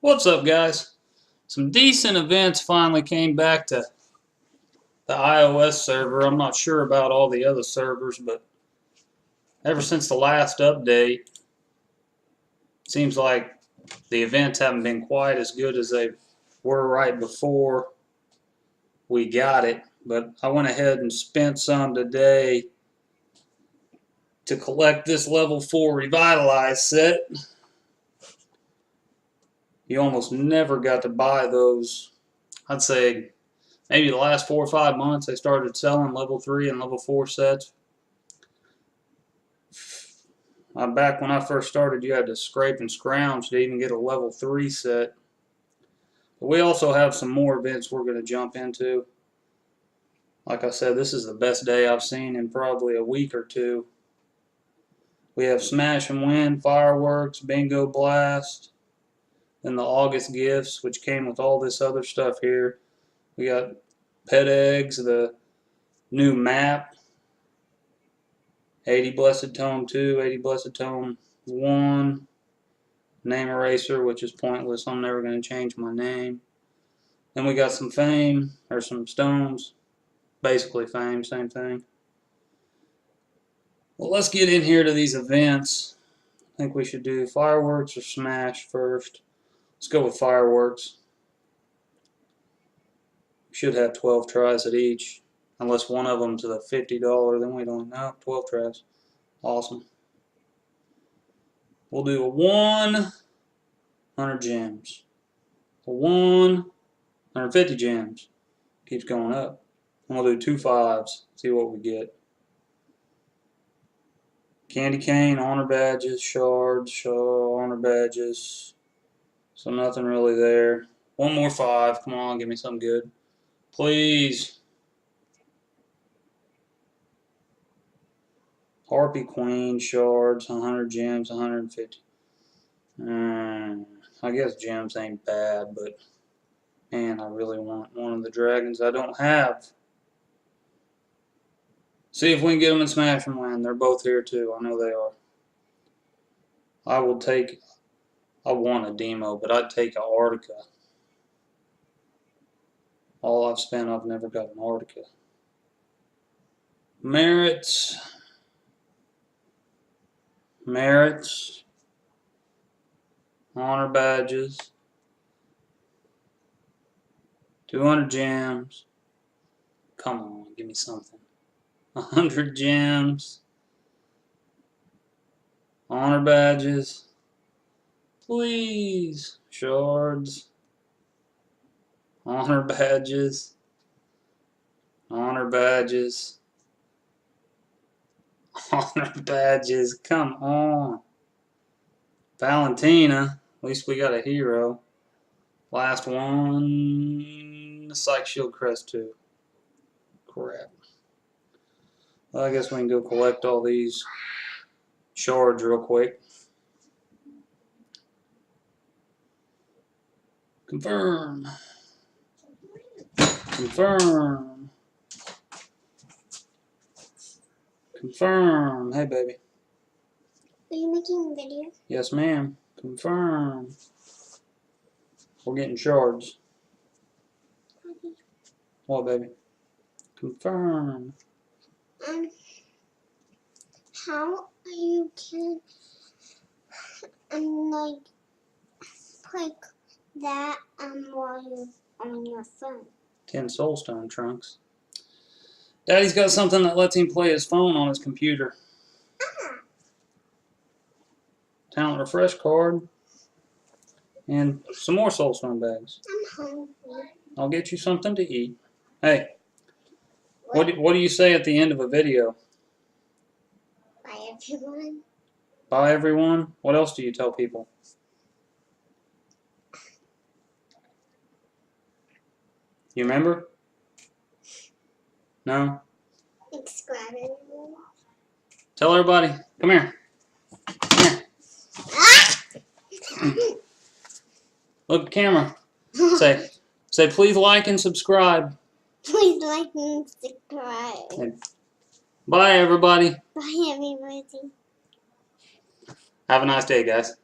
What's up, guys? Some decent events finally came back to the iOS server. I'm not sure about all the other servers, but ever since the last update, it seems like the events haven't been quite as good as they were right before we got it. But I went ahead and spent some today to collect this level 4 Revitalize set. You almost never got to buy those. I'd say maybe the last 4 or 5 months they started selling level 3 and level 4 sets. Back when I first started, you had to scrape and scrounge to even get a level 3 set. But we also have some more events we're going to jump into. Like I said, this is the best day I've seen in probably a week or two. We have Smash and Win, Fireworks, Bingo Blast, then the August Gifts, which came with all this other stuff here. We got Pet Eggs, the new map, 80 Blessed Tome 2, 80 Blessed Tome 1, Name Eraser, which is pointless. I'm never going to change my name. Then we got some fame, or some stones. Basically fame, same thing. Well, let's get in here to these events. I think we should do Fireworks or Smash first. Let's go with Fireworks. We should have 12 tries at each. Unless one of them's a $50, then we don't know. 12 tries. Awesome. We'll do a 100 gems. A 150 gems. Keeps going up. And we'll do 2 5s. See what we get. Candy cane, honor badges, shards, honor badges. So nothing really there. One more 5. Come on, give me something good. Please. Harpy Queen, shards, 100 gems, 150. I guess gems ain't bad, but man, I really want one of the dragons I don't have. See if we can get them in Smash and Win. They're both here too. I know they are. I want a demo, but I'd take an Artica. All I've spent, I've never got an Artica. Merits. Honor badges. 200 gems. Come on, give me something. 100 gems. Honor badges. Please. Shards. Honor badges. Honor badges. Honor badges. Come on. Valentina. At least we got a hero. Last one. Psych Shield Crest 2. Crap. Well, I guess we can go collect all these shards real quick. Confirm. Confirm. Confirm. Hey, baby. Are you making a video? Yes, ma'am. Confirm. We're getting shards. What, baby? Confirm. How you can like click that while you're on your phone? 10 Soulstone trunks. Daddy's got something that lets him play his phone on his computer. Talent refresh card. And some more Soulstone bags. I'm hungry. I'll get you something to eat. Hey, what do you say at the end of a video? Bye, everyone. Bye, everyone. What else do you tell people? You remember? No? Subscribe, everyone. Tell everybody. Come here. Come here. Look at the camera. Say please like and subscribe. Please like and subscribe. Bye, everybody. Bye, everybody. Have a nice day, guys.